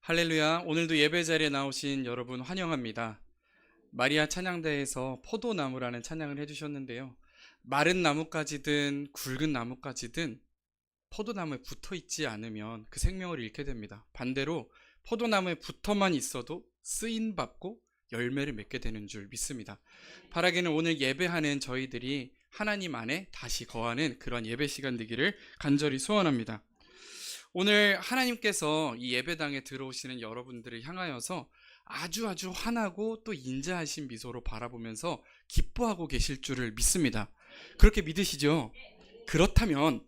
할렐루야. 오늘도 예배 자리에 나오신 여러분 환영합니다. 마리아 찬양대에서 포도나무라는 찬양을 해주셨는데요. 마른 나무까지든 굵은 나무까지든 포도나무에 붙어 있지 않으면 그 생명을 잃게 됩니다. 반대로 포도나무에 붙어만 있어도 쓰임 받고 열매를 맺게 되는 줄 믿습니다. 바라기는 오늘 예배하는 저희들이 하나님 안에 다시 거하는 그런 예배 시간 되기를 간절히 소원합니다. 오늘 하나님께서 이 예배당에 들어오시는 여러분들을 향하여서 아주 환하고 또 인자하신 미소로 바라보면서 기뻐하고 계실 줄을 믿습니다. 그렇게 믿으시죠? 그렇다면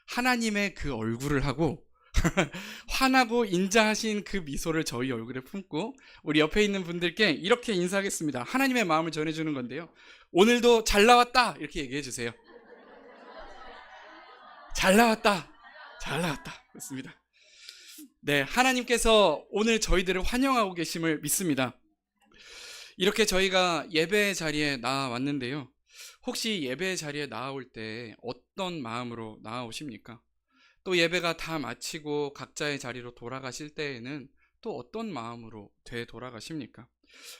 하나님의 그 얼굴을 하고 환하고 인자하신 그 미소를 저희 얼굴에 품고 우리 옆에 있는 분들께 이렇게 인사하겠습니다. 하나님의 마음을 전해주는 건데요. 오늘도 잘 나왔다 이렇게 얘기해 주세요. 잘 나왔다. 잘 나왔다. 그렇습니다. 네, 하나님께서 오늘 저희들을 환영하고 계심을 믿습니다. 이렇게 저희가 예배 자리에 나왔는데요. 혹시 예배 자리에 나올 때 어떤 마음으로 나오십니까? 또 예배가 다 마치고 각자의 자리로 돌아가실 때에는 또 어떤 마음으로 되돌아가십니까?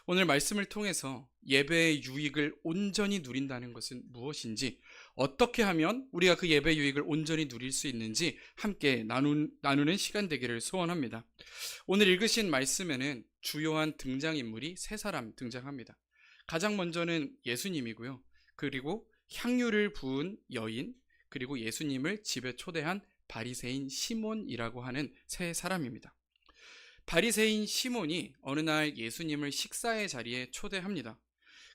오늘 말씀을 통해서 예배의 유익을 온전히 누린다는 것은 무엇인지, 어떻게 하면 우리가 그 예배 유익을 온전히 누릴 수 있는지 함께 나누는 시간 되기를 소원합니다. 오늘 읽으신 말씀에는 주요한 등장인물이 세 사람 등장합니다. 가장 먼저는 예수님이고요. 그리고 향유를 부은 여인, 그리고 예수님을 집에 초대한 바리새인 시몬이라고 하는 세 사람입니다. 바리새인 시몬이 어느 날 예수님을 식사의 자리에 초대합니다.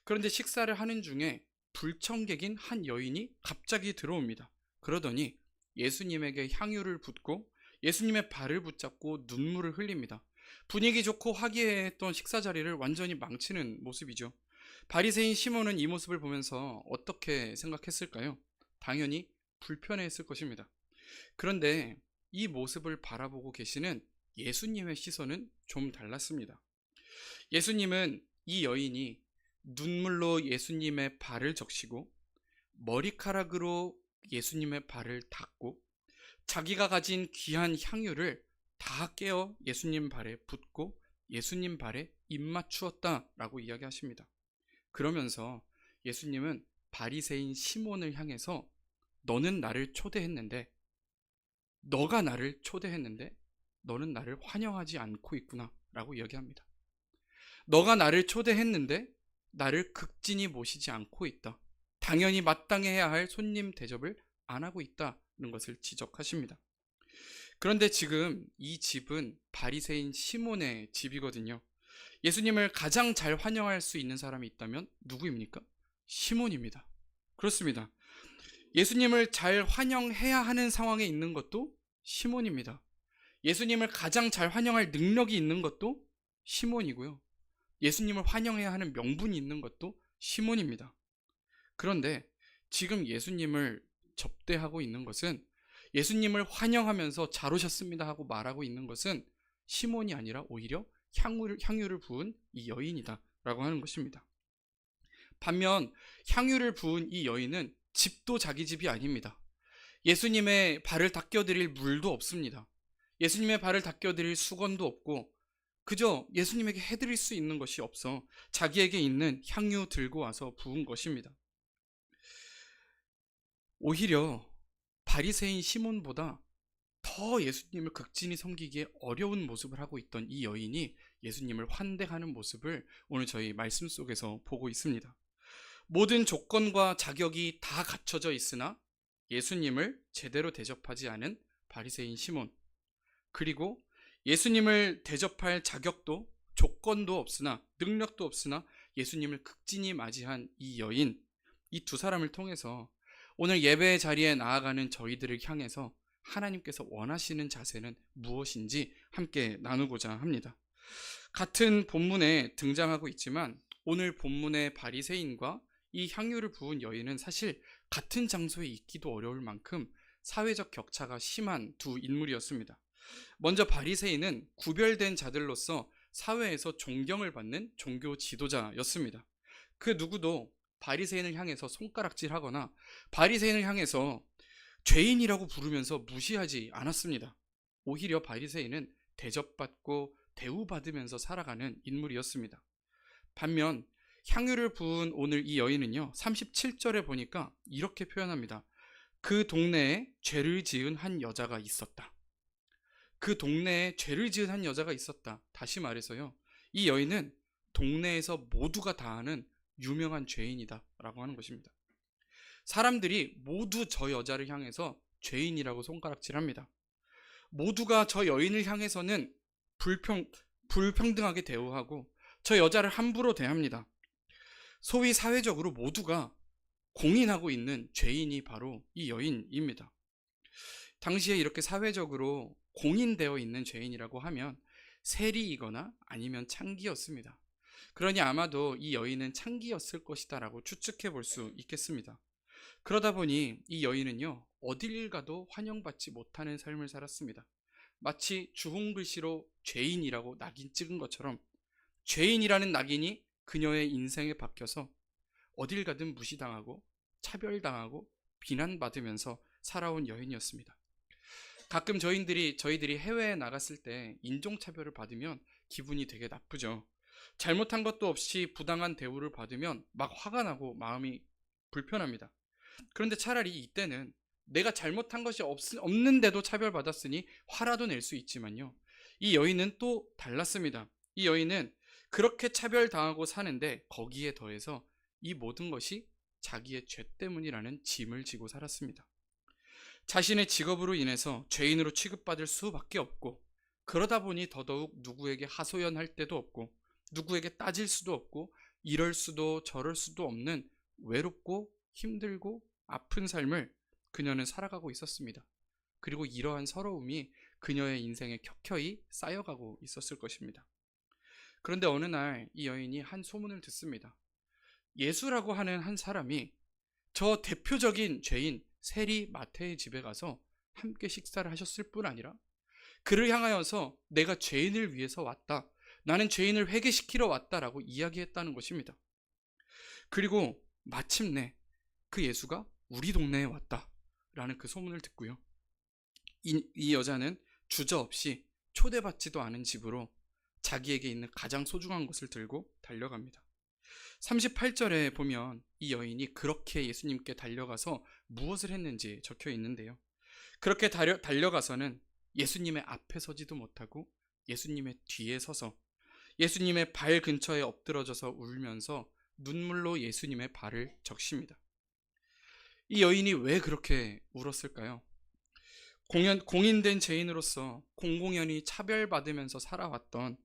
그런데 식사를 하는 중에 불청객인 한 여인이 갑자기 들어옵니다. 그러더니 예수님에게 향유를 붓고 예수님의 발을 붙잡고 눈물을 흘립니다. 분위기 좋고 화기애애했던 식사 자리를 완전히 망치는 모습이죠. 바리새인 시몬은 이 모습을 보면서 어떻게 생각했을까요? 당연히 불편해했을 것입니다. 그런데 이 모습을 바라보고 계시는 예수님의 시선은 좀 달랐습니다. 예수님은 이 여인이 눈물로 예수님의 발을 적시고 머리카락으로 예수님의 발을 닦고 자기가 가진 귀한 향유를 다 깨어 예수님 발에 붓고 예수님 발에 입맞추었다라고 이야기하십니다. 그러면서 예수님은 바리새인 시몬을 향해서 너가 나를 초대했는데 너는 나를 환영하지 않고 있구나 라고 이야기합니다. 너가 나를 초대했는데 나를 극진히 모시지 않고 있다. 당연히 마땅히 해야 할 손님 대접을 안 하고 있다는 것을 지적하십니다. 그런데 지금 이 집은 바리새인 시몬의 집이거든요. 예수님을 가장 잘 환영할 수 있는 사람이 있다면 누구입니까? 시몬입니다. 그렇습니다. 예수님을 잘 환영해야 하는 상황에 있는 것도 시몬입니다. 예수님을 가장 잘 환영할 능력이 있는 것도 시몬이고요. 예수님을 환영해야 하는 명분이 있는 것도 시몬입니다. 그런데 지금 예수님을 접대하고 있는 것은, 예수님을 환영하면서 잘 오셨습니다 하고 말하고 있는 것은 시몬이 아니라 오히려 향유를 부은 이 여인이다 라고 하는 것입니다. 반면 향유를 부은 이 여인은 집도 자기 집이 아닙니다. 예수님의 발을 닦여드릴 물도 없습니다. 예수님의 발을 닦여드릴 수건도 없고 그저 예수님에게 해드릴 수 있는 것이 없어 자기에게 있는 향유 들고 와서 부은 것입니다. 오히려 바리새인 시몬보다 더 예수님을 극진히 섬기기에 어려운 모습을 하고 있던 이 여인이 예수님을 환대하는 모습을 오늘 저희 말씀 속에서 보고 있습니다. 모든 조건과 자격이 다 갖춰져 있으나 예수님을 제대로 대접하지 않은 바리새인 시몬, 그리고 예수님을 대접할 자격도 조건도 없으나 능력도 없으나 예수님을 극진히 맞이한 이 여인, 이 두 사람을 통해서 오늘 예배의 자리에 나아가는 저희들을 향해서 하나님께서 원하시는 자세는 무엇인지 함께 나누고자 합니다. 같은 본문에 등장하고 있지만 오늘 본문의 바리새인과 이 향유를 부은 여인은 사실 같은 장소에 있기도 어려울 만큼 사회적 격차가 심한 두 인물이었습니다. 먼저 바리새인은 구별된 자들로서 사회에서 존경을 받는 종교 지도자였습니다. 그 누구도 바리새인을 향해서 손가락질하거나 바리새인을 향해서 죄인이라고 부르면서 무시하지 않았습니다. 오히려 바리새인은 대접받고 대우받으면서 살아가는 인물이었습니다. 반면 향유를 부은 오늘 이 여인은요, 37절에 보니까 이렇게 표현합니다. 그 동네에 죄를 지은 한 여자가 있었다. 그 동네에 죄를 지은 한 여자가 있었다. 다시 말해서요, 이 여인은 동네에서 모두가 다 아는 유명한 죄인이다 라고 하는 것입니다. 사람들이 모두 저 여자를 향해서 죄인이라고 손가락질합니다. 모두가 저 여인을 향해서는 불평등하게 대우하고 저 여자를 함부로 대합니다. 소위 사회적으로 모두가 공인하고 있는 죄인이 바로 이 여인입니다. 당시에 이렇게 사회적으로 공인되어 있는 죄인이라고 하면 세리이거나 아니면 창기였습니다. 그러니 아마도 이 여인은 창기였을 것이다 라고 추측해 볼 수 있겠습니다. 그러다 보니 이 여인은요, 어딜 가도 환영받지 못하는 삶을 살았습니다. 마치 주홍글씨로 죄인이라고 낙인 찍은 것처럼 죄인이라는 낙인이 그녀의 인생에 박혀서 어딜 가든 무시당하고 차별당하고 비난받으면서 살아온 여인이었습니다. 가끔 저희들이 해외에 나갔을 때 인종차별을 받으면 기분이 되게 나쁘죠. 잘못한 것도 없이 부당한 대우를 받으면 막 화가 나고 마음이 불편합니다. 그런데 차라리 이때는 내가 잘못한 것이 없는데도 차별받았으니 화라도 낼 수 있지만요, 이 여인은 또 달랐습니다. 이 여인은 그렇게 차별당하고 사는데 거기에 더해서 이 모든 것이 자기의 죄 때문이라는 짐을 지고 살았습니다. 자신의 직업으로 인해서 죄인으로 취급받을 수밖에 없고, 그러다 보니 더더욱 누구에게 하소연할 데도 없고 누구에게 따질 수도 없고 이럴 수도 저럴 수도 없는 외롭고 힘들고 아픈 삶을 그녀는 살아가고 있었습니다. 그리고 이러한 서러움이 그녀의 인생에 켜켜이 쌓여가고 있었을 것입니다. 그런데 어느 날 이 여인이 한 소문을 듣습니다. 예수라고 하는 한 사람이 저 대표적인 죄인 세리 마태의 집에 가서 함께 식사를 하셨을 뿐 아니라 그를 향하여서 내가 죄인을 위해서 왔다, 나는 죄인을 회개시키러 왔다라고 이야기했다는 것입니다. 그리고 마침내 그 예수가 우리 동네에 왔다라는 그 소문을 듣고요, 이 여자는 주저없이 초대받지도 않은 집으로 자기에게 있는 가장 소중한 것을 들고 달려갑니다. 38절에 보면 이 여인이 그렇게 예수님께 달려가서 무엇을 했는지 적혀 있는데요, 그렇게 달려가서는 예수님의 앞에 서지도 못하고 예수님의 뒤에 서서 예수님의 발 근처에 엎드러져서 울면서 눈물로 예수님의 발을 적십니다. 이 여인이 왜 그렇게 울었을까요? 공인된 죄인으로서 공공연히 차별받으면서 살아왔던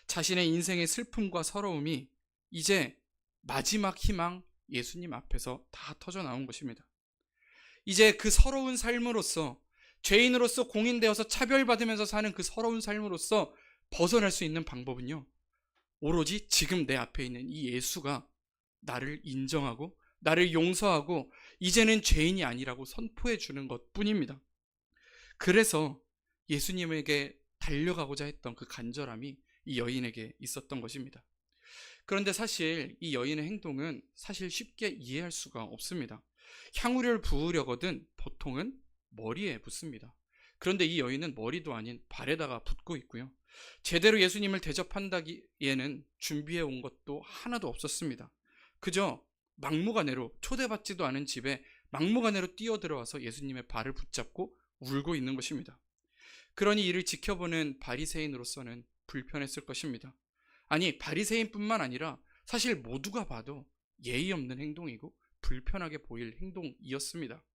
자신의 인생의 슬픔과 서러움이 이제 마지막 희망 예수님 앞에서 다 터져 나온 것입니다. 이제 그 서러운 삶으로서, 죄인으로서 공인되어서 차별받으면서 사는 그 서러운 삶으로서 벗어날 수 있는 방법은요, 오로지 지금 내 앞에 있는 이 예수가 나를 인정하고 나를 용서하고 이제는 죄인이 아니라고 선포해 주는 것 뿐입니다. 그래서 예수님에게 달려가고자 했던 그 간절함이 이 여인에게 있었던 것입니다. 그런데 사실 이 여인의 행동은 사실 쉽게 이해할 수가 없습니다. 향유를 부으려거든 보통은 머리에 붓습니다. 그런데 이 여인은 머리도 아닌 발에다가 붓고 있고요, 제대로 예수님을 대접한다기에는 준비해 온 것도 하나도 없었습니다. 그저 막무가내로 초대받지도 않은 집에 막무가내로 뛰어들어와서 예수님의 발을 붙잡고 울고 있는 것입니다. 그러니 이를 지켜보는 바리새인으로서는 불편했을 것입니다. 아니, 바리새인뿐만 아니라 사실 모두가 봐도 예의 없는 행동이고 불편하게 보일 행동이었습니다.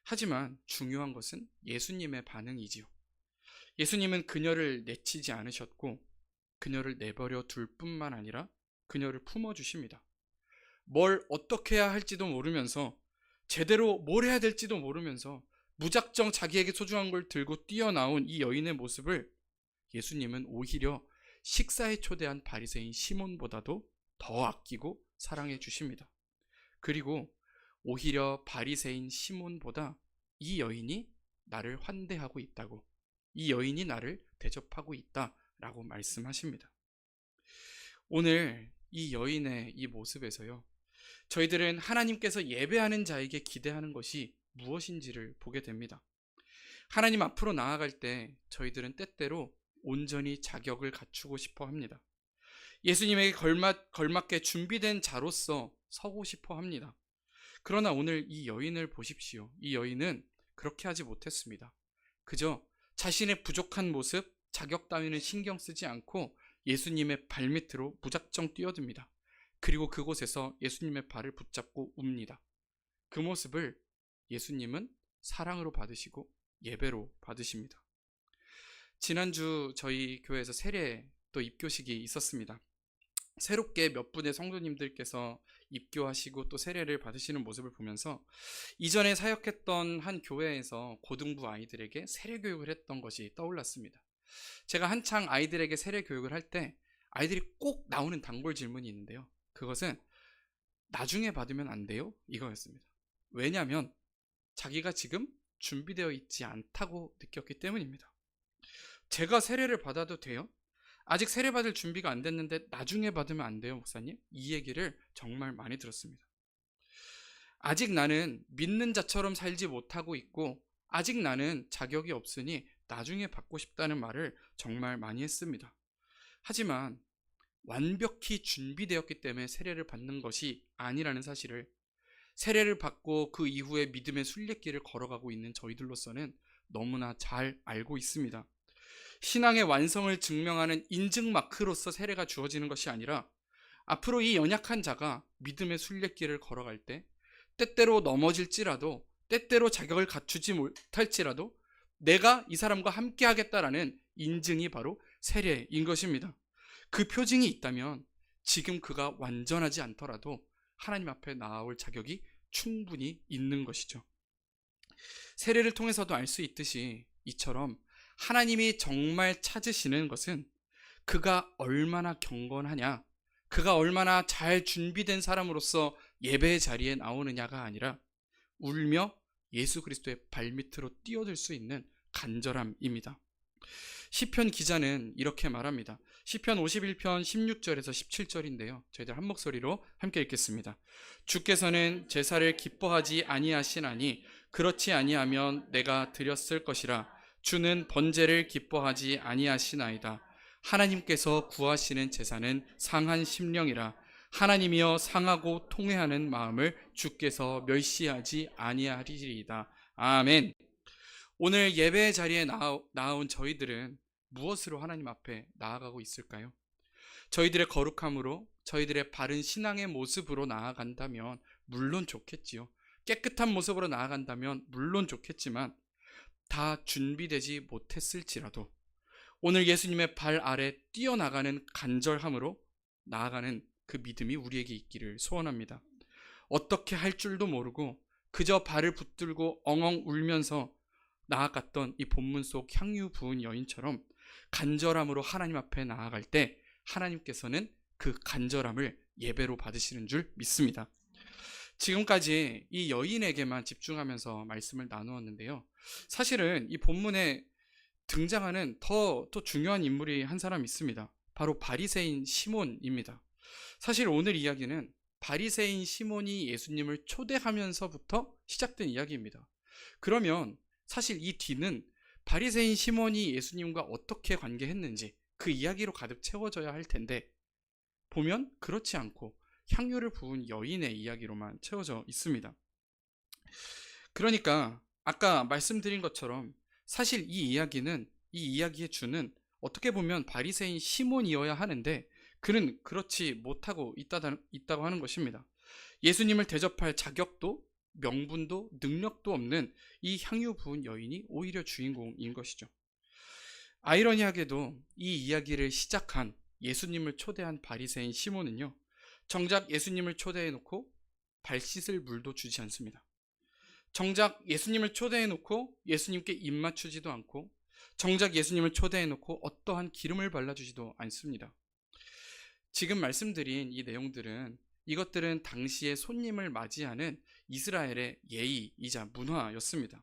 하지만 중요한 것은 예수님의 반응이지요. 예수님은 그녀를 내치지 않으셨고 그녀를 내버려 둘 뿐만 아니라 그녀를 품어주십니다. 뭘 어떻게 해야 할지도 모르면서, 제대로 뭘 해야 될지도 모르면서 무작정 자기에게 소중한 걸 들고 뛰어나온 이 여인의 모습을 예수님은 오히려 식사에 초대한 바리새인 시몬보다도 더 아끼고 사랑해 주십니다. 그리고 오히려 바리새인 시몬보다 이 여인이 나를 환대하고 있다고, 이 여인이 나를 대접하고 있다라고 말씀하십니다. 오늘 이 여인의 이 모습에서요, 저희들은 하나님께서 예배하는 자에게 기대하는 것이 무엇인지를 보게 됩니다. 하나님 앞으로 나아갈 때 저희들은 때때로 온전히 자격을 갖추고 싶어 합니다. 예수님에게 걸맞게 준비된 자로서 서고 싶어 합니다. 그러나 오늘 이 여인을 보십시오. 이 여인은 그렇게 하지 못했습니다. 그저 자신의 부족한 모습, 자격 따위는 신경 쓰지 않고 예수님의 발밑으로 무작정 뛰어듭니다. 그리고 그곳에서 예수님의 발을 붙잡고 웁니다. 그 모습을 예수님은 사랑으로 받으시고 예배로 받으십니다. 지난주 저희 교회에서 세례 또 입교식이 있었습니다. 새롭게 몇 분의 성도님들께서 입교하시고 또 세례를 받으시는 모습을 보면서 이전에 사역했던 한 교회에서 고등부 아이들에게 세례 교육을 했던 것이 떠올랐습니다. 제가 한창 아이들에게 세례 교육을 할 때 아이들이 꼭 나오는 단골 질문이 있는데요. 그것은 나중에 받으면 안 돼요? 이거였습니다. 왜냐하면 자기가 지금 준비되어 있지 않다고 느꼈기 때문입니다. 제가 세례를 받아도 돼요? 아직 세례 받을 준비가 안 됐는데 나중에 받으면 안 돼요, 목사님? 이 얘기를 정말 많이 들었습니다. 아직 나는 믿는 자처럼 살지 못하고 있고 아직 나는 자격이 없으니 나중에 받고 싶다는 말을 정말 많이 했습니다. 하지만 완벽히 준비되었기 때문에 세례를 받는 것이 아니라는 사실을 세례를 받고 그 이후에 믿음의 순례길을 걸어가고 있는 저희들로서는 너무나 잘 알고 있습니다. 신앙의 완성을 증명하는 인증 마크로서 세례가 주어지는 것이 아니라 앞으로 이 연약한 자가 믿음의 순례길을 걸어갈 때 때때로 넘어질지라도 때때로 자격을 갖추지 못할지라도 내가 이 사람과 함께 하겠다라는 인증이 바로 세례인 것입니다. 그 표징이 있다면 지금 그가 완전하지 않더라도 하나님 앞에 나아올 자격이 충분히 있는 것이죠. 세례를 통해서도 알 수 있듯이 이처럼 하나님이 정말 찾으시는 것은 그가 얼마나 경건하냐, 그가 얼마나 잘 준비된 사람으로서 예배의 자리에 나오느냐가 아니라 울며 예수 그리스도의 발밑으로 뛰어들 수 있는 간절함입니다. 시편 기자는 이렇게 말합니다. 시편 51편 16절에서 17절인데요. 저희들 한 목소리로 함께 읽겠습니다. 주께서는 제사를 기뻐하지 아니하시나니 그렇지 아니하면 내가 드렸을 것이라. 주는 번제를 기뻐하지 아니하시나이다. 하나님께서 구하시는 제사는 상한 심령이라. 하나님이여 상하고 통회하는 마음을 주께서 멸시하지 아니하리이다. 아멘. 오늘 예배의 자리에 나온 저희들은 무엇으로 하나님 앞에 나아가고 있을까요? 저희들의 거룩함으로, 저희들의 바른 신앙의 모습으로 나아간다면 물론 좋겠지요. 깨끗한 모습으로 나아간다면 물론 좋겠지만 다 준비되지 못했을지라도 오늘 예수님의 발 아래 뛰어나가는 간절함으로 나아가는 그 믿음이 우리에게 있기를 소원합니다. 어떻게 할 줄도 모르고 그저 발을 붙들고 엉엉 울면서 나아갔던 이 본문 속 향유 부은 여인처럼 간절함으로 하나님 앞에 나아갈 때 하나님께서는 그 간절함을 예배로 받으시는 줄 믿습니다. 지금까지 이 여인에게만 집중하면서 말씀을 나누었는데요. 사실은 이 본문에 등장하는 더 중요한 인물이 한 사람 있습니다. 바로 바리새인 시몬입니다. 사실 오늘 이야기는 바리새인 시몬이 예수님을 초대하면서부터 시작된 이야기입니다. 그러면 사실 이 뒤는 바리새인 시몬이 예수님과 어떻게 관계했는지 그 이야기로 가득 채워져야 할 텐데 보면 그렇지 않고 향유를 부은 여인의 이야기로만 채워져 있습니다. 그러니까 아까 말씀드린 것처럼 사실 이 이야기는 이 이야기의 주는 어떻게 보면 바리새인 시몬이어야 하는데 그는 그렇지 못하고 있다고 하는 것입니다. 예수님을 대접할 자격도 명분도 능력도 없는 이 향유 부은 여인이 오히려 주인공인 것이죠. 아이러니하게도 이 이야기를 시작한 예수님을 초대한 바리새인 시몬은요, 정작 예수님을 초대해놓고 발 씻을 물도 주지 않습니다. 정작 예수님을 초대해놓고 예수님께 입 맞추지도 않고 정작 예수님을 초대해놓고 어떠한 기름을 발라주지도 않습니다. 지금 말씀드린 이 내용들은 이것들은 당시의 손님을 맞이하는 이스라엘의 예의이자 문화였습니다.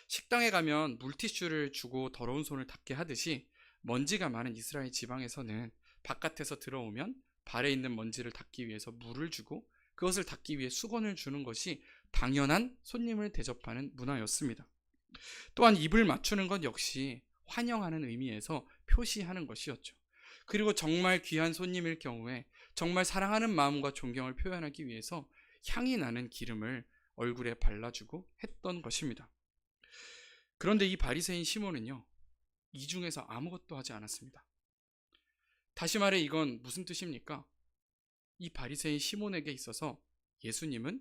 식당에 가면 물티슈를 주고 더러운 손을 닦게 하듯이 먼지가 많은 이스라엘 지방에서는 바깥에서 들어오면 발에 있는 먼지를 닦기 위해서 물을 주고 그것을 닦기 위해 수건을 주는 것이 당연한 손님을 대접하는 문화였습니다. 또한 입을 맞추는 것 역시 환영하는 의미에서 표시하는 것이었죠. 그리고 정말 귀한 손님일 경우에 정말 사랑하는 마음과 존경을 표현하기 위해서 향이 나는 기름을 얼굴에 발라주고 했던 것입니다. 그런데 이 바리새인 시몬은요, 이 중에서 아무것도 하지 않았습니다. 다시 말해 이건 무슨 뜻입니까? 이 바리새인 시몬에게 있어서 예수님은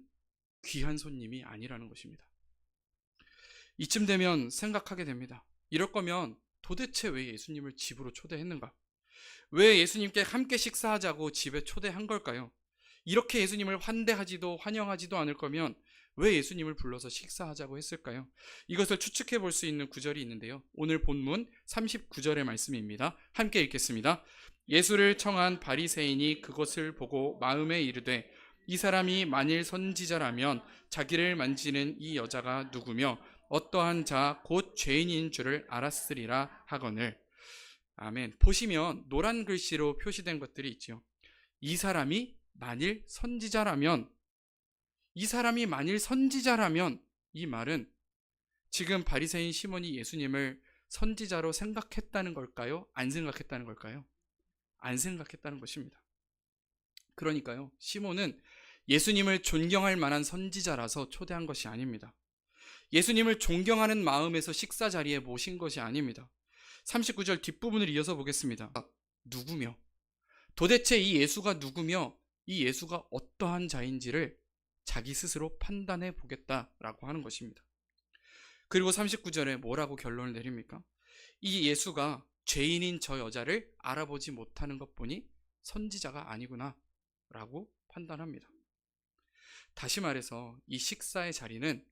귀한 손님이 아니라는 것입니다. 이쯤 되면 생각하게 됩니다. 이럴 거면 도대체 왜 예수님을 집으로 초대했는가? 왜 예수님께 함께 식사하자고 집에 초대한 걸까요? 이렇게 예수님을 환대하지도 환영하지도 않을 거면 왜 예수님을 불러서 식사하자고 했을까요? 이것을 추측해 볼 수 있는 구절이 있는데요. 오늘 본문 39절의 말씀입니다. 함께 읽겠습니다. 예수를 청한 바리새인이 그것을 보고 마음에 이르되 이 사람이 만일 선지자라면 자기를 만지는 이 여자가 누구며 어떠한 자 곧 죄인인 줄을 알았으리라 하거늘. 아멘. 보시면 노란 글씨로 표시된 것들이 있죠. 이 사람이 만일 선지자라면, 이 말은 지금 바리새인 시몬이 예수님을 선지자로 생각했다는 걸까요? 안 생각했다는 걸까요? 안 생각했다는 것입니다. 그러니까요, 시몬은 예수님을 존경할 만한 선지자라서 초대한 것이 아닙니다. 예수님을 존경하는 마음에서 식사 자리에 모신 것이 아닙니다. 39절 뒷부분을 이어서 보겠습니다. 누구며, 도대체 이 예수가 누구며 이 예수가 어떠한 자인지를 자기 스스로 판단해 보겠다라고 하는 것입니다. 그리고 39절에 뭐라고 결론을 내립니까? 이 예수가 죄인인 저 여자를 알아보지 못하는 것 보니 선지자가 아니구나 라고 판단합니다. 다시 말해서 이 식사의 자리는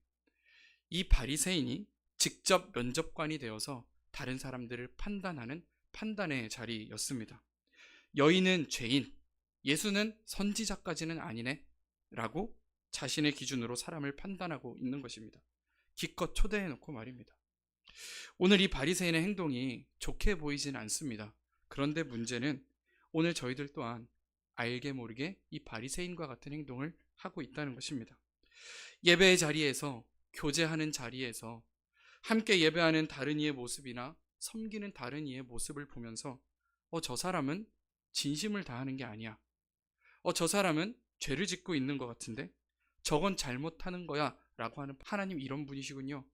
이 바리새인이 직접 면접관이 되어서 다른 사람들을 판단하는 판단의 자리였습니다. 여인은 죄인, 예수는 선지자까지는 아니네 라고 자신의 기준으로 사람을 판단하고 있는 것입니다. 기껏 초대해놓고 말입니다. 오늘 이 바리새인의 행동이 좋게 보이진 않습니다. 그런데 문제는 오늘 저희들 또한 알게 모르게 이 바리새인과 같은 행동을 하고 있다는 것입니다. 예배의 자리에서, 교제하는 자리에서 함께 예배하는 다른 이의 모습이나 섬기는 다른 이의 모습을 보면서 저 사람은 진심을 다하는 게 아니야. 저 사람은 죄를 짓고 있는 것 같은데 저건 잘못하는 거야 라고 하는, 하나님 이런 분이시군요,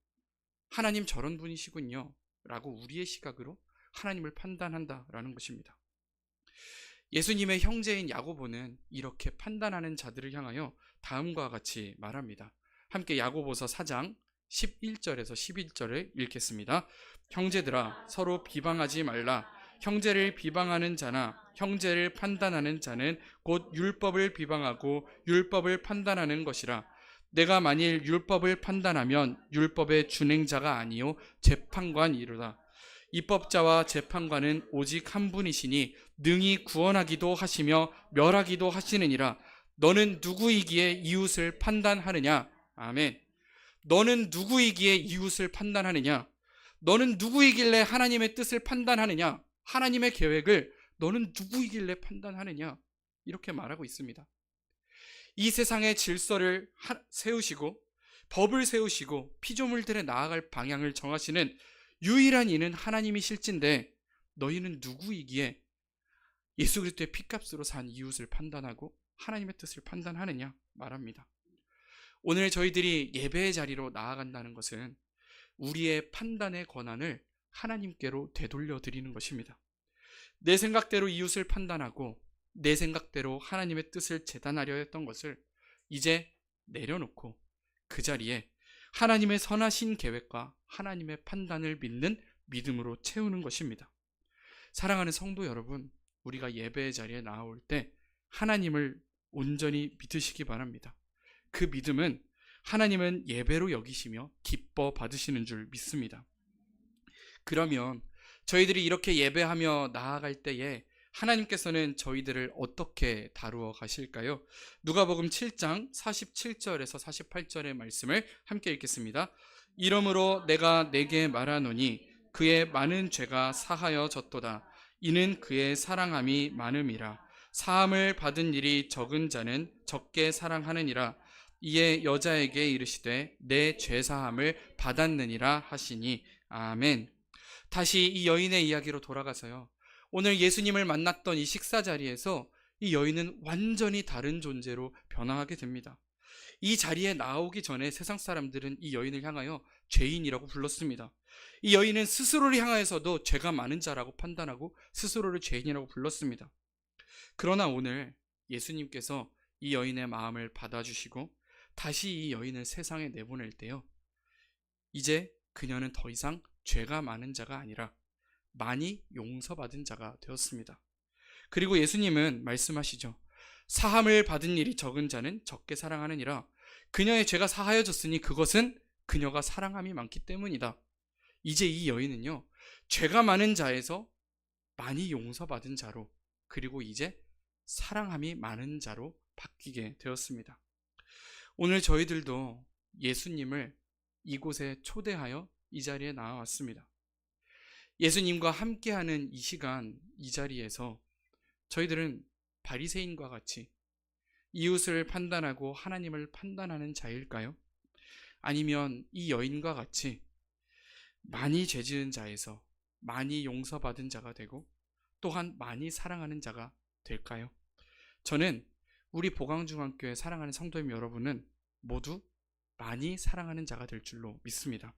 하나님 저런 분이시군요 라고 우리의 시각으로 하나님을 판단한다라는 것입니다. 예수님의 형제인 야고보는 이렇게 판단하는 자들을 향하여 다음과 같이 말합니다. 함께 야고보서 4장 11절에서 11절을 읽겠습니다. 형제들아 서로 비방하지 말라. 형제를 비방하는 자나 형제를 판단하는 자는 곧 율법을 비방하고 율법을 판단하는 것이라. 내가 만일 율법을 판단하면 율법의 준행자가 아니요 재판관이로다. 입법자와 재판관은 오직 한 분이시니 능히 구원하기도 하시며 멸하기도 하시느니라. 너는 누구이기에 이웃을 판단하느냐? 아멘. 너는 누구이기에 이웃을 판단하느냐? 너는 누구이길래 하나님의 뜻을 판단하느냐? 하나님의 계획을 너는 누구이길래 판단하느냐? 이렇게 말하고 있습니다. 이 세상의 질서를 세우시고 법을 세우시고 피조물들의 나아갈 방향을 정하시는 유일한 이는 하나님이실진데 너희는 누구이기에 예수 그리스도의 피값으로 산 이웃을 판단하고 하나님의 뜻을 판단하느냐 말합니다. 오늘 저희들이 예배의 자리로 나아간다는 것은 우리의 판단의 권한을 하나님께로 되돌려 드리는 것입니다. 내 생각대로 이웃을 판단하고 내 생각대로 하나님의 뜻을 재단하려 했던 것을 이제 내려놓고 그 자리에 하나님의 선하신 계획과 하나님의 판단을 믿는 믿음으로 채우는 것입니다. 사랑하는 성도 여러분, 우리가 예배의 자리에 나올 때 하나님을 온전히 믿으시기 바랍니다. 그 믿음은 하나님은 예배로 여기시며 기뻐 받으시는 줄 믿습니다. 그러면 저희들이 이렇게 예배하며 나아갈 때에 하나님께서는 저희들을 어떻게 다루어 가실까요? 누가복음 7장 47절에서 48절의 말씀을 함께 읽겠습니다. 이러므로 내가 내게 말하노니 그의 많은 죄가 사하여졌도다. 이는 그의 사랑함이 많음이라. 사함을 받은 일이 적은 자는 적게 사랑하느니라. 이에 여자에게 이르시되 내 죄사함을 받았느니라 하시니. 아멘. 다시 이 여인의 이야기로 돌아가서요. 오늘 예수님을 만났던 이 식사 자리에서 이 여인은 완전히 다른 존재로 변화하게 됩니다. 이 자리에 나오기 전에 세상 사람들은 이 여인을 향하여 죄인이라고 불렀습니다. 이 여인은 스스로를 향하여서도 죄가 많은 자라고 판단하고 스스로를 죄인이라고 불렀습니다. 그러나 오늘 예수님께서 이 여인의 마음을 받아주시고 다시 이 여인을 세상에 내보낼 때요, 이제 그녀는 더 이상 죄가 많은 자가 아니라 많이 용서받은 자가 되었습니다. 그리고 예수님은 말씀하시죠. 사함을 받은 일이 적은 자는 적게 사랑하느니라. 그녀의 죄가 사하여졌으니 그것은 그녀가 사랑함이 많기 때문이다. 이제 이 여인은요, 죄가 많은 자에서 많이 용서받은 자로, 그리고 이제 사랑함이 많은 자로 바뀌게 되었습니다. 오늘 저희들도 예수님을 이곳에 초대하여 이 자리에 나와왔습니다. 예수님과 함께하는 이 시간, 이 자리에서 저희들은 바리새인과 같이 이웃을 판단하고 하나님을 판단하는 자일까요? 아니면 이 여인과 같이 많이 죄지은 자에서 많이 용서받은 자가 되고 또한 많이 사랑하는 자가 될까요? 저는 우리 보강중앙교회 사랑하는 성도님 여러분은 모두 많이 사랑하는 자가 될 줄로 믿습니다.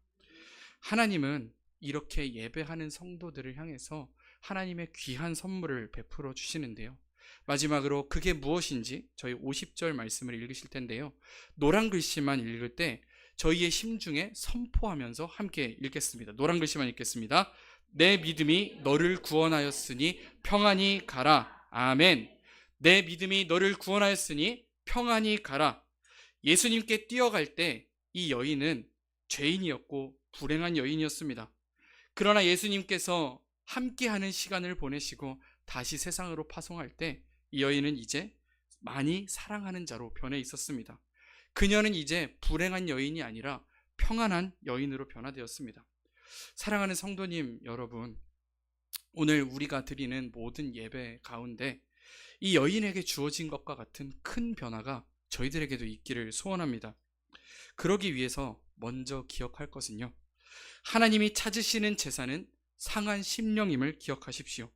하나님은 이렇게 예배하는 성도들을 향해서 하나님의 귀한 선물을 베풀어 주시는데요. 마지막으로 그게 무엇인지 저희 50절 말씀을 읽으실 텐데요. 노란 글씨만 읽을 때 저희의 심중에 선포하면서 함께 읽겠습니다. 노란 글씨만 읽겠습니다. 내 믿음이 너를 구원하였으니 평안히 가라. 아멘. 내 믿음이 너를 구원하였으니 평안히 가라. 예수님께 뛰어갈 때 이 여인은 죄인이었고 불행한 여인이었습니다. 그러나 예수님께서 함께하는 시간을 보내시고 다시 세상으로 파송할 때 이 여인은 이제 많이 사랑하는 자로 변해 있었습니다. 그녀는 이제 불행한 여인이 아니라 평안한 여인으로 변화되었습니다. 사랑하는 성도님 여러분, 오늘 우리가 드리는 모든 예배 가운데 이 여인에게 주어진 것과 같은 큰 변화가 저희들에게도 있기를 소원합니다. 그러기 위해서 먼저 기억할 것은요, 하나님이 찾으시는 제사는 상한 심령임을 기억하십시오.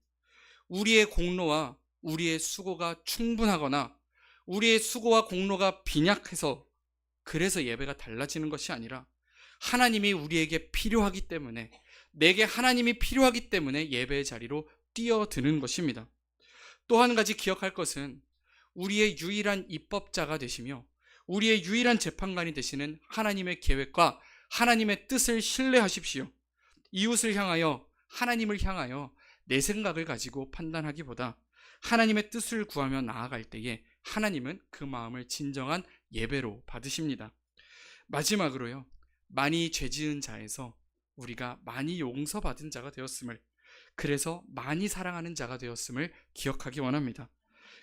우리의 공로와 우리의 수고가 충분하거나 우리의 수고와 공로가 빈약해서 그래서 예배가 달라지는 것이 아니라 하나님이 우리에게 필요하기 때문에, 내게 하나님이 필요하기 때문에 예배의 자리로 뛰어드는 것입니다. 또 한 가지 기억할 것은 우리의 유일한 입법자가 되시며 우리의 유일한 재판관이 되시는 하나님의 계획과 하나님의 뜻을 신뢰하십시오. 이웃을 향하여, 하나님을 향하여 내 생각을 가지고 판단하기보다 하나님의 뜻을 구하며 나아갈 때에 하나님은 그 마음을 진정한 예배로 받으십니다. 마지막으로요, 많이 죄지은 자에서 우리가 많이 용서받은 자가 되었음을, 그래서 많이 사랑하는 자가 되었음을 기억하기 원합니다.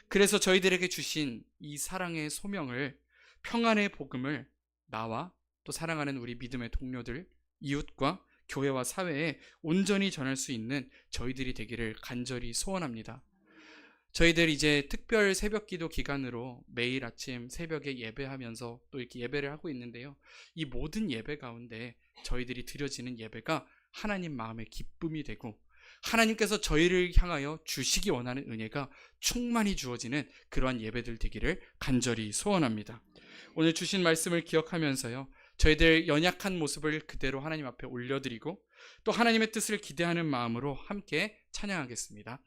그래서 저희들에게 주신 이 사랑의 소명을, 평안의 복음을 나와 또 사랑하는 우리 믿음의 동료들, 이웃과 교회와 사회에 온전히 전할 수 있는 저희들이 되기를 간절히 소원합니다. 저희들 이제 특별 새벽기도 기간으로 매일 아침 새벽에 예배하면서 또 이렇게 예배를 하고 있는데요. 이 모든 예배 가운데 저희들이 드려지는 예배가 하나님 마음의 기쁨이 되고 하나님께서 저희를 향하여 주시기 원하는 은혜가 충만히 주어지는 그러한 예배들 되기를 간절히 소원합니다. 오늘 주신 말씀을 기억하면서요, 저희들 연약한 모습을 그대로 하나님 앞에 올려드리고 또 하나님의 뜻을 기대하는 마음으로 함께 찬양하겠습니다.